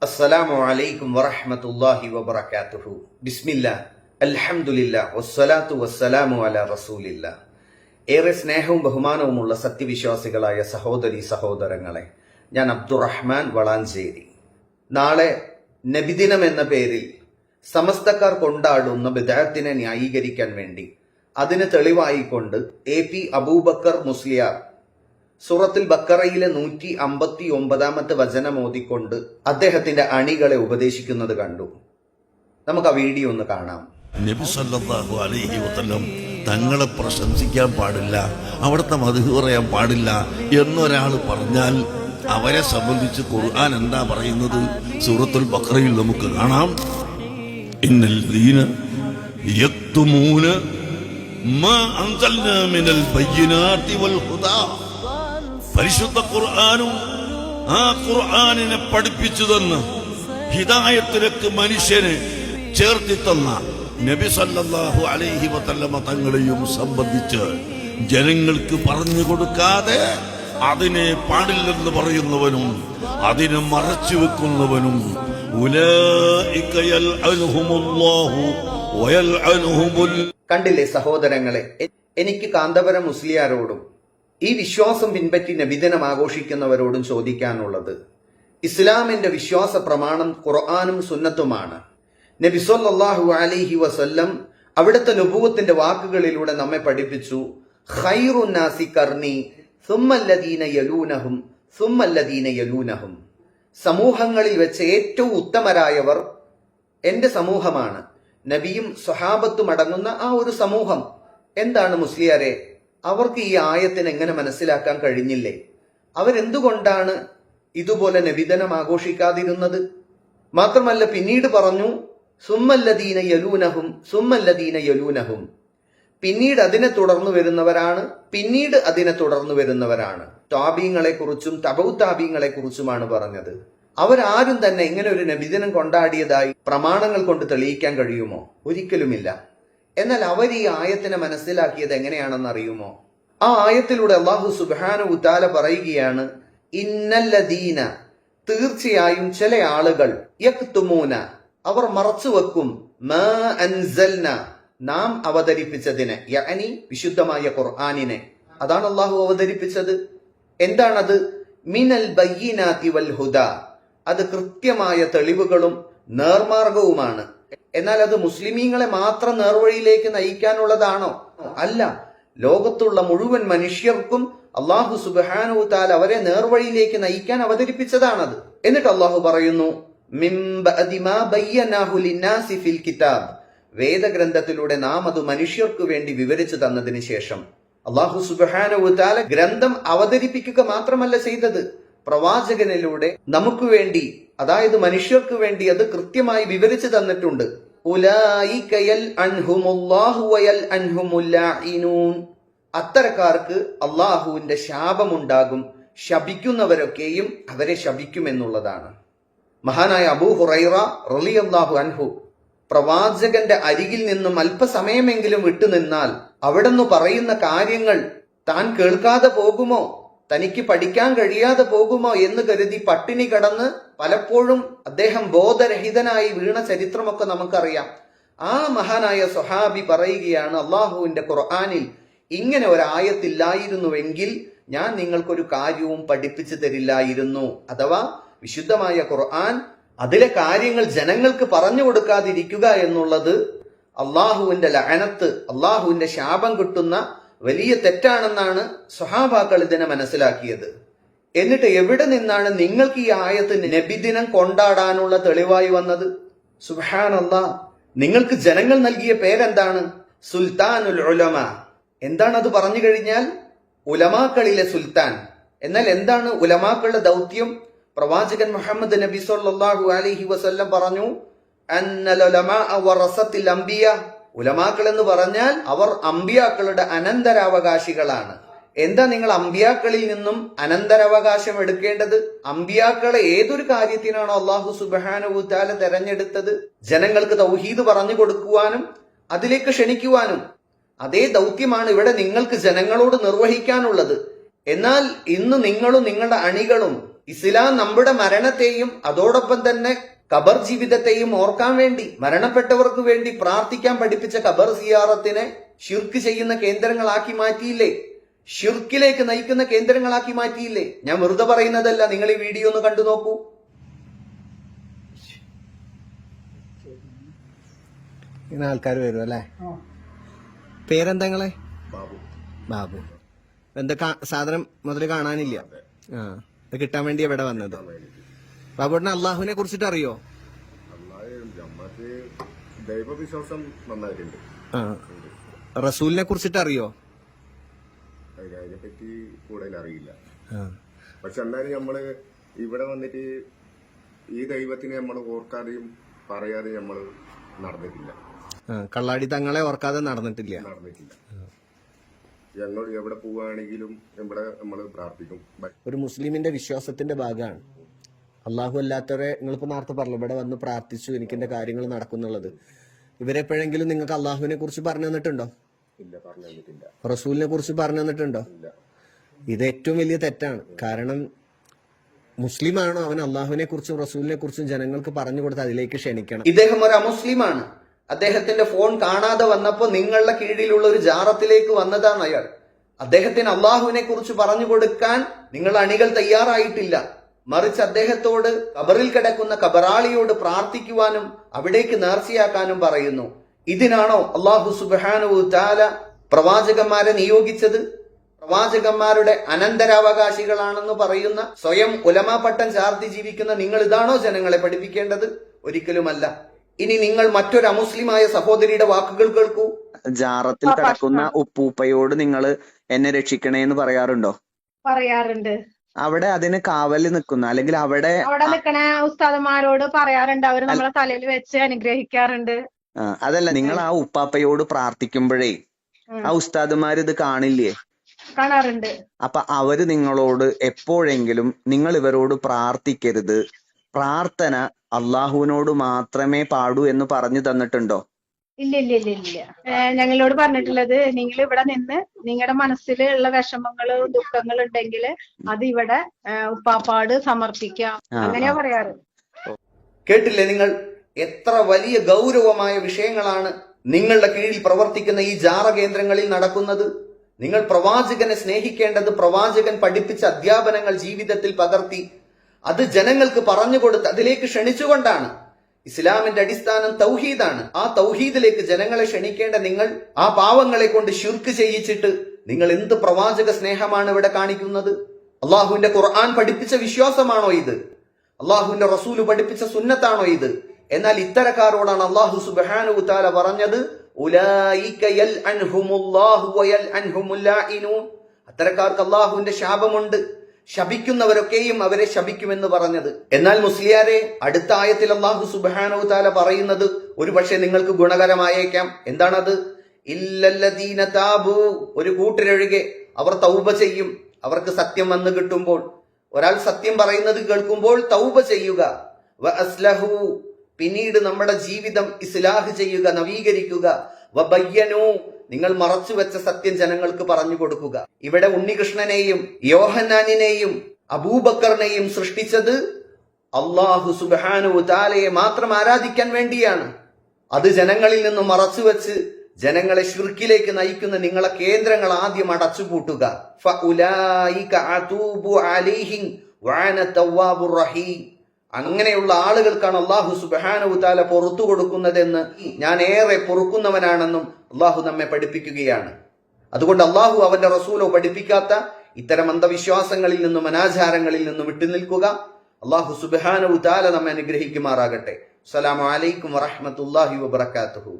അസ്സലാമു അലൈക്കും വറഹ്മത്തുള്ളാഹി വബറകാതുഹു. ബിസ്മില്ലാ, അൽഹംദുലില്ലാ, വസ്സലാത്തു വസ്സലാമു അലാ റസൂലില്ലാ. ഏറെ സ്നേഹവും ബഹുമാനവുമുള്ള സത്യവിശ്വാസികളായ സഹോദരി സഹോദരങ്ങളെ, ഞാൻ അബ്ദുറഹ്മാൻ വളാഞ്ചേരി. നാളെ നബിദിനം എന്ന പേരിൽ സമസ്തക്കാർ കൊണ്ടാടുന്ന ബിദ്അത്തിനെ ന്യായീകരിക്കാൻ വേണ്ടി അതിന് തെളിവായിക്കൊണ്ട് AP അബൂബക്കർ മുസ്ലിയാർ സൂറത്തുൽ ബക്കറയിലെ 159 വചനം ഓതിക്കൊണ്ട് അദ്ദേഹത്തിന്റെ അണികളെ ഉപദേശിക്കുന്നത് കണ്ടു. നമുക്ക് ആ വീഡിയോ ഒന്ന് കാണാം. നബി സല്ലല്ലാഹു അലൈഹി വസല്ലം തങ്ങളെ പ്രശംസിക്കാൻ പാടില്ല, അവിടുത്തെ മദ്ഹ് പറയാൻ പാടില്ല എന്നൊരാൾ പറഞ്ഞാൽ അവരെ സംബന്ധിച്ച് ഖുർആൻ എന്താ പറയുന്നത്? സൂറത്തുൽ ബഖറയിൽ നമുക്ക് കാണാം, ഇന്നല്ലദീന യക്തുമൂന മാ അൻസൽനാ മിനൽ ബയ്യിനാതി വൽ ഹുദാ. പരിശുദ്ധ ഖുർആനും ആ ഖുർആനിനെ പഠിപ്പിച്ചു തന്ന ഹിദായത്തിലേക്ക് മനുഷ്യന് ചേർത്തി തന്ന നബി സല്ലല്ലാഹു അലൈഹി വസല്ലമ തങ്ങളെയും സംബന്ധിച്ച് ജനങ്ങൾക്ക് പറഞ്ഞു കൊടുക്കാതെ അതിനെ പാടില്ലെന്ന് പറയുന്നവനും അതിനെ മറച്ചു വെക്കുന്നവനും ഉലൈക യൽഅൻഹുമുല്ലാഹു വയൽഅൻഹുമുൽ. കണ്ടില്ലേ സഹോദരങ്ങളെ, എനിക്ക് കാന്തപുരം മുസ്ലിയാരോടും ഈ വിശ്വാസം പിൻപറ്റി നബിദിനം ആഘോഷിക്കുന്നവരോടും ചോദിക്കാനുള്ളത്, ഇസ്ലാമിന്റെ വിശ്വാസ പ്രമാണം ഖുർആനും സുന്നത്തുമാണ്. നബി സല്ലല്ലാഹു അലൈഹി വസല്ലം അവിടുത്തെ നുബുവത്തിന്റെ വാക്കുകളിലൂടെ നമ്മെ പഠിപ്പിച്ചു, ഖൈറുൻ നാസി ഖർനി സുമ്മല്ലദീന യലൂനഹും സുമ്മല്ലദീന യലൂനഹും. സമൂഹങ്ങളിൽ വെച്ച് ഏറ്റവും ഉത്തമരായവർ എന്റെ സമൂഹമാണ്. നബിയും സ്വഹാബത്തും അടങ്ങുന്ന ആ ഒരു സമൂഹം. എന്താണ് മുസ്ലിയാരെ, അവർക്ക് ഈ ആയത്തിന് എങ്ങനെ മനസ്സിലാക്കാൻ കഴിഞ്ഞില്ലേ? അവരെന്തുകൊണ്ടാണ് ഇതുപോലെ നബിദിനം ആഘോഷിക്കാതിരുന്നത്? മാത്രമല്ല പിന്നീട് പറഞ്ഞു, സുമ്മല്ലദീന യലൂനഹും സുമ്മല്ലദീന യലൂനഹും. പിന്നീട് അതിനെ തുടർന്നു വരുന്നവരാണ്, പിന്നീട് അതിനെ തുടർന്നു വരുന്നവരാണ്. താബീങ്ങളെ കുറിച്ചും തബൗ താബീങ്ങളെ കുറിച്ചുമാണ് പറഞ്ഞത്. അവരാരും തന്നെ ഇങ്ങനെ ഒരു നബിദിനം കൊണ്ടാടിയതായി പ്രമാണങ്ങൾ കൊണ്ട് തെളിയിക്കാൻ കഴിയുമോ? ഒരിക്കലുമില്ല. എന്നാൽ അവർ ഈ ആയത്തിനെ മനസ്സിലാക്കിയത് എങ്ങനെയാണെന്ന് അറിയുമോ? ആ ആയത്തിലൂടെ അല്ലാഹു സുബ്ഹാനഹു തആല പറയുകയാണ്, ഇന്നല്ലദീന, തീർച്ചയായും ചില ആളുകൾ, യക്തുമൂന, അവർ മറച്ചു വെക്കും, മാ അൻസൽന, നാം അവതരിപ്പിച്ചതിനെ, യഅനി വിശുദ്ധമായ ഖുർആനിനെ. അതാണ് അല്ലാഹു അവതരിപ്പിച്ചത്. എന്താണത്? മിനൽ ബയ്യിനാതി വൽ ഹുദാ, അത് കൃത്യമായ തെളിവുകളും നേർമാർഗവുമാണ്. എന്നാൽ അത് മുസ്ലിമീങ്ങളെ മാത്രം നേർവഴിയിലേക്ക് നയിക്കാനുള്ളതാണോ? അല്ല, ലോകത്തുള്ള മുഴുവൻ മനുഷ്യർക്കും അല്ലാഹു സുബ്ഹാനഹു തആല അവരെ നേർവഴിയിലേക്ക് നയിക്കാൻ അവതരിപ്പിച്ചതാണത്. എന്നിട്ട് അല്ലാഹു പറയുന്നു, മിൻ ബഅദി മാ ബയ്യനാഹു ലിന്നാസി ഫിൽ കിതാബ്, വേദഗ്രന്ഥത്തിലൂടെ നാം അത് മനുഷ്യർക്ക് വേണ്ടി വിവരിച്ചു തന്നതിന് ശേഷം. അല്ലാഹു സുബ്ഹാനഹു തആല ഗ്രന്ഥം അവതരിപ്പിക്കുക മാത്രമല്ല ചെയ്തത്, പ്രവാചകനിലൂടെ നമുക്ക് വേണ്ടി, അതായത് മനുഷ്യർക്ക് വേണ്ടി അത് കൃത്യമായി വിവരിച്ചു തന്നിട്ടുണ്ട്. ഉലൈക യൽഅൻഹുമുല്ലാഹു വയൽഅൻഹുമുൽ ലാഇനൂൻ. അത്തരക്കാർക്ക് അല്ലാഹുവിന്റെ ശാപമുണ്ടാകും, ശപിക്കുന്നവരൊക്കെയും അവരെ ശപിക്കുമെന്നുള്ളതാണ്. മഹാനായ അബൂ ഹുറൈറ റളിയല്ലാഹു അൻഹു പ്രവാചകന്റെ അരികിൽ നിന്നും അല്പസമയമെങ്കിലും വിട്ടുനിന്നാൽ അവിടുന്ന് പറയുന്ന കാര്യങ്ങൾ താൻ കേൾക്കാതെ പോകുമോ, തനിക്ക് പഠിക്കാൻ കഴിയാതെ പോകുമോ എന്ന് കരുതി പട്ടിണി കടന്ന് പലപ്പോഴും അദ്ദേഹം ബോധരഹിതനായി വീണ ചരിത്രമൊക്കെ നമുക്കറിയാം. ആ മഹാനായ സ്വഹാബി പറയുകയാണ്, അള്ളാഹുവിന്റെ ഖുർആനിൽ ഇങ്ങനെ ഒരായത്തില്ലായിരുന്നുവെങ്കിൽ ഞാൻ നിങ്ങൾക്കൊരു കാര്യവും പഠിപ്പിച്ചു തരില്ലായിരുന്നു. അഥവാ വിശുദ്ധമായ ഖുർആൻ, അതിലെ കാര്യങ്ങൾ ജനങ്ങൾക്ക് പറഞ്ഞു കൊടുക്കാതിരിക്കുക എന്നുള്ളത് അള്ളാഹുവിന്റെ ലഅനത്ത്, അള്ളാഹുവിന്റെ ശാപം കിട്ടുന്ന വലിയ തെറ്റാണെന്നാണ് സ്വഹാബാക്കൾ ഇതിനെ മനസ്സിലാക്കിയത്. എന്നിട്ട് എവിടെ നിന്നാണ് നിങ്ങൾക്ക് ഈ ആയത്ത് നബിദിനം കൊണ്ടാടാനുള്ള തെളിവായി വന്നത്? സുബ്ഹാനല്ലാഹ്, നിങ്ങൾക്ക് ജനങ്ങൾ നൽകിയ പേരെന്താണ്? സുൽത്താനുൽ ഉലമ. എന്താണ് അത് പറഞ്ഞു കഴിഞ്ഞാൽ? ഉലമാക്കളിലെ സുൽത്താൻ. എന്നാൽ എന്താണ് ഉലമാക്കളുടെ ദൗത്യം? പ്രവാചകൻ മുഹമ്മദ് നബി സല്ലല്ലാഹു അലൈഹി വസല്ലം പറഞ്ഞു, അന്നൽ ഉലമാഅ വറസത്തുൽ അംബിയ. ഉലമാക്കൾ എന്ന് പറഞ്ഞാൽ അവർ അമ്പിയാക്കളുടെ അനന്തരാവകാശികളാണ്. എന്താ നിങ്ങൾ അമ്പിയാക്കളിൽ നിന്നും അനന്തരാവകാശം എടുക്കേണ്ടത്? അമ്പിയാക്കളെ ഏതൊരു കാര്യത്തിനാണോ അല്ലാഹു സുബ്ഹാനഹു തആല തെരഞ്ഞെടുത്തത്? ജനങ്ങൾക്ക് തൗഹീദ് പറഞ്ഞു കൊടുക്കുവാനും അതിലേക്ക് ക്ഷണിക്കുവാനും. അതേ ദൗത്യമാണ് ഇവിടെ നിങ്ങൾക്ക് ജനങ്ങളോട് നിർവഹിക്കാനുള്ളത്. എന്നാൽ ഇന്ന് നിങ്ങളും നിങ്ങളുടെ അണികളും ഇസ്ലാം നമ്മുടെ മരണത്തെയും അതോടൊപ്പം തന്നെ ഖബർ ജീവിതത്തെയും ഓർക്കാൻ വേണ്ടി, മരണപ്പെട്ടവർക്ക് വേണ്ടി പ്രാർത്ഥിക്കാൻ പഠിപ്പിച്ച ഖബർ സിയാറത്തിനെ ഷിർക്ക് ചെയ്യുന്ന കേന്ദ്രങ്ങളാക്കി മാറ്റിയില്ലേ? ഷിർക്കിലേക്ക് നയിക്കുന്ന കേന്ദ്രങ്ങളാക്കി മാറ്റിയില്ലേ? ഞാൻ വെറുതെ പറയുന്നതല്ല, നിങ്ങൾ ഈ വീഡിയോ ഒന്ന് കണ്ടു നോക്കൂ. ഇങ്ങനെ ആൾക്കാർ വരും അല്ലേ? പേരെന്താ നിങ്ങളെ? ബാബു. എന്താ സാധനം മുതൽ കാണാനില്ല? ഇത് കിട്ടാൻ വേണ്ടി എവിടെ വന്നത്? ബാബുവിന് അള്ളാഹുവിനെ കുറിച്ചിട്ട് അറിയോ? ദൈവവിശ്വാസം നന്നായിട്ടുണ്ട്. റസൂലിനെ കുറിച്ചിട്ട് അറിയോ? അതിനെപ്പറ്റി കൂടുതൽ അറിയില്ല. പക്ഷെ എന്നാലും നമ്മള് ഇവിടെ വന്നിട്ട് ഈ ദൈവത്തിനെ നമ്മൾ ഓർക്കാതെയും പറയാതെയും നമ്മൾ നടന്നിട്ടില്ല. കള്ളാടി തങ്ങളെ ഓർക്കാതെ നടന്നിട്ടില്ല. ഞങ്ങൾ എവിടെ പോവുകയാണെങ്കിലും ഇവിടെ നമ്മൾ പ്രാർത്ഥിക്കും. ഒരു മുസ്ലിമിന്റെ വിശ്വാസത്തിന്റെ ഭാഗമാണ്. അള്ളാഹു അല്ലാത്തവരെ നിങ്ങളിപ്പോ നേരത്തെ പറഞ്ഞു ഇവിടെ വന്ന് പ്രാർത്ഥിച്ചു എനിക്ക് എന്റെ കാര്യങ്ങൾ നടക്കുന്നുള്ളത്. ഇവരെപ്പോഴെങ്കിലും നിങ്ങൾക്ക് അള്ളാഹുവിനെ കുറിച്ച് പറഞ്ഞു തന്നിട്ടുണ്ടോ? ഇല്ല, പറഞ്ഞു തന്നിട്ടില്ല. റസൂലിനെ കുറിച്ച് പറഞ്ഞു തന്നിട്ടുണ്ടോ? ഇല്ല. ഇത് ഏറ്റവും വലിയ തെറ്റാണ്. കാരണം മുസ്ലിമാണോ അവൻ അള്ളാഹുവിനെ കുറിച്ചും റസൂലിനെ കുറിച്ചും ജനങ്ങൾക്ക് പറഞ്ഞു കൊടുത്ത് അതിലേക്ക് ക്ഷണിക്കണം. ഇദ്ദേഹം ഒരു അമുസ്ലിമാണ്. അദ്ദേഹത്തിന്റെ ഫോൺ കാണാതെ വന്നപ്പോ നിങ്ങളുടെ കീഴിലുള്ള ഒരു ജാറത്തിലേക്ക് വന്നതാണ് അയാൾ. അദ്ദേഹത്തിന് അള്ളാഹുവിനെ കുറിച്ച് പറഞ്ഞു കൊടുക്കാൻ നിങ്ങൾ അണികൾ തയ്യാറായിട്ടില്ല. മറിച്ച് അദ്ദേഹത്തോട് ഖബറിൽ കിടക്കുന്ന ഖബറാളിയോട് പ്രാർത്ഥിക്കുവാനും അവിടേക്ക് നേർച്ചയാക്കാനും പറയുന്നു. ഇതിനാണോ അള്ളാഹു സുബ്ഹാനഹു തആല പ്രവാചകന്മാരെ നിയോഗിച്ചത്? പ്രവാചകന്മാരുടെ അനന്തരാവകാശികളാണെന്ന് പറയുന്ന സ്വയം ഉലമാ പട്ടം ചാർത്തി ജീവിക്കുന്ന നിങ്ങൾ ഇതാണോ ജനങ്ങളെ പഠിപ്പിക്കേണ്ടത്? ഒരിക്കലുമല്ല. ഇനി നിങ്ങൾ മറ്റൊരു അമുസ്ലിമായ സഹോദരിയുടെ വാക്കുകൾ കേൾക്കൂ. ജാറത്തിൽ കിടക്കുന്ന ഉപ്പൂപ്പയോട് നിങ്ങൾ എന്നെ രക്ഷിക്കണേന്ന് പറയാറുണ്ടോ? പറയാറുണ്ട്. അവിടെ അതിന് കാവല് നിൽക്കുന്ന അല്ലെങ്കിൽ അവിടെ നിൽക്കണ ഉസ്താദന്മാരോട് പറയാറുണ്ട്. അവര് നമ്മളെ തലയിൽ വെച്ച് അനുഗ്രഹിക്കാറുണ്ട്. അതല്ല, നിങ്ങൾ ആ ഉപ്പാപ്പയോട് പ്രാർത്ഥിക്കുമ്പോഴേ ആ ഉസ്താദുമാർ ഇത് കാണില്ലേ? കാണാറുണ്ട്. അപ്പൊ അവര് നിങ്ങളോട് എപ്പോഴെങ്കിലും നിങ്ങൾ ഇവരോട് പ്രാർത്ഥിക്കരുത്, പ്രാർത്ഥന അള്ളാഹുവിനോട് മാത്രമേ പാടൂ എന്ന് പറഞ്ഞു തന്നിട്ടുണ്ടോ? ഇല്ല ഇല്ല ഇല്ല ഇല്ല. ഞങ്ങളോട് പറഞ്ഞിട്ടുള്ളത് നിങ്ങൾ ഇവിടെ നിന്ന് നിങ്ങളുടെ മനസ്സിലുള്ള വിഷമങ്ങള് ദുഃഖങ്ങൾ ഉണ്ടെങ്കിൽ അത് ഇവിടെ ഉപ്പാപ്പാട് സമർപ്പിക്കാം, അങ്ങനെയാ പറയാറ്. കേട്ടില്ലേ നിങ്ങൾ? എത്ര വലിയ ഗൗരവമായ വിഷയങ്ങളാണ് നിങ്ങളുടെ കീഴിൽ പ്രവർത്തിക്കുന്ന ഈ ജാറ കേന്ദ്രങ്ങളിൽ നടക്കുന്നത്. നിങ്ങൾ പ്രവാചകനെ സ്നേഹിക്കേണ്ടത് പ്രവാചകൻ പഠിപ്പിച്ച അധ്യാപനങ്ങൾ ജീവിതത്തിൽ പകർത്തി അത് ജനങ്ങൾക്ക് പറഞ്ഞുകൊടുത്ത് അതിലേക്ക് ക്ഷണിച്ചുകൊണ്ടാണ്. ഇസ്ലാമിന്റെ അടിസ്ഥാനം തൗഹീദാണ്. ആ തൗഹീദിലേക്ക് ജനങ്ങളെ ക്ഷണിക്കേണ്ട നിങ്ങൾ ആ പാവങ്ങളെ കൊണ്ട് ശിർക്ക് ചെയ്യിച്ചിട്ട് നിങ്ങൾ എന്ത് പ്രവാചക സ്നേഹമാണ് ഇവിടെ കാണിക്കുന്നത്? അള്ളാഹുവിന്റെ ഖുർആൻ പഠിപ്പിച്ച വിശ്വാസമാണോ ഇത്? അള്ളാഹുവിന്റെ റസൂല് പഠിപ്പിച്ച സുന്നത്താണോ ഇത്? എന്നാൽ ഇത്തരക്കാരോടാണ് അള്ളാഹു സുബ്ഹാനഹു തആല പറഞ്ഞത്, ഉലൈക യൽഅൻഹുമുല്ലാഹു വയൽഅൻഹുമുൽ ലാഇനൂൻ. അത്തരക്കാർക്ക് അള്ളാഹുവിന്റെ ശാപമുണ്ട്, ശപിക്കുന്നവരൊക്കെയും അവരെ ശപിക്കുമെന്ന് പറഞ്ഞത്. എന്നാൽ മുസ്ലിയാരെ, അടുത്ത ആയത്തിൽ അല്ലാഹു സുബ്ഹാനഹു തആല പറയുന്നത് ഒരുപക്ഷെ നിങ്ങൾക്ക് ഗുണകരമായേക്കാം. എന്താണത്? ഇല്ലല്ലദീന താബു, ഒരു കൂട്ടരൊഴികെ അവർ തൗബ ചെയ്യും. അവർക്ക് സത്യം വന്നു കിട്ടുമ്പോൾ, ഒരാൾ സത്യം പറയുന്നത് കേൾക്കുമ്പോൾ തൗബ ചെയ്യുക. വ അസ്ലഹു, പിന്നീട് നമ്മുടെ ജീവിതം ഇസ്ലാഹ് ചെയ്യുക, നവീകരിക്കുക. വബയ്യനു, നിങ്ങൾ മറച്ചുവെച്ച സത്യം ജനങ്ങൾക്ക് പറഞ്ഞു കൊടുക്കുക. ഇവിടെ ഉണ്ണികൃഷ്ണനെയും യോഹന്നാനിനെയും അബൂബക്കറിനെയും സൃഷ്ടിച്ചത് അല്ലാഹു സുബ്ഹാനഹു തആലയെ മാത്രം ആരാധിക്കാൻ വേണ്ടിയാണ്. അത് ജനങ്ങളിൽ നിന്നും മറച്ചുവെച്ച് ജനങ്ങളെ ശിർക്കിലേക്ക് നയിക്കുന്ന നിങ്ങളെ കേന്ദ്രങ്ങൾ ആദ്യം അടച്ചുപൂട്ടുക. ഫഉലൈക അതൂബു അലൈഹിം വഅന തവ്വാബുർ റഹീം. അങ്ങനെയുള്ള ആളുകൾക്കാണ് അല്ലാഹു സുബ്ഹാനഹു തആല പൊറുത്തു കൊടുക്കുന്നതെന്ന്, ഞാൻ ഏറെ പൊറുക്കുന്നവനാണെന്നും അല്ലാഹു നമ്മെ പഠിപ്പിക്കുകയാണ്. അതുകൊണ്ട് അല്ലാഹു അവന്റെ റസൂലോ പഠിപ്പിക്കാത്ത ഇത്തരം അന്ധവിശ്വാസങ്ങളിൽ നിന്നും അനാചാരങ്ങളിൽ നിന്നും വിട്ടുനിൽക്കുക. അല്ലാഹു സുബ്ഹാനഹു തആല നമ്മെ അനുഗ്രഹിക്കുമാറാകട്ടെ. അസ്സലാമു അലൈക്കും വറഹ്മത്തുള്ളാഹി വബറകാതുഹു.